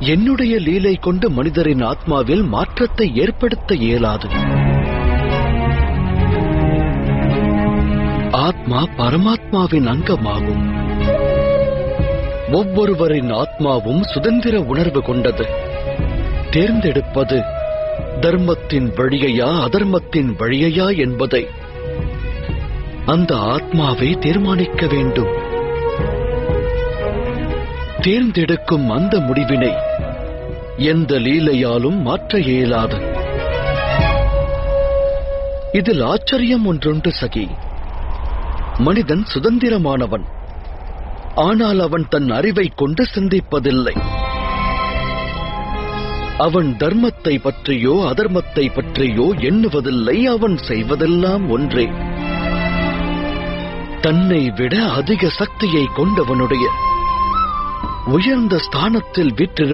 என்னுடைய லீலை கொண்டு மனிதரின் ஆத்மாவில் மாற்றத்தை ஏற்படுத்த இயலாது. ஆத்மா பரமாத்மாவின் அங்கமாகும். ஒவ்வொருவரின் ஆத்மாவும் சுதந்திர உணர்வு கொண்டது. தேர்ந்தெடுப்பது தர்மத்தின் வழியையா அதர்மத்தின் வழியையா என்பதை அந்த ஆத்மாவை தீர்மானிக்க வேண்டும். தேர்ந்தெடுக்கும் அந்த முடிவினை எந்த லீலையாலும் மாற்ற இயலாது. இதில் ஆச்சரியம் ஒன்றுண்டு சகி. மனிதன் சுதந்திரமானவன். ஆனால் அவன் தன் அறிவை கொண்டு சிந்திப்பதில்லை. அவன் தர்மத்தை பற்றியோ அதர்மத்தை பற்றியோ எண்ணுவதில்லை. அவன் செய்வதெல்லாம் ஒன்றே. தன்னை விட அதிக சக்தியை கொண்டவனுடைய உயர்ந்த ஸ்தானத்தில் வீற்றிருப்ப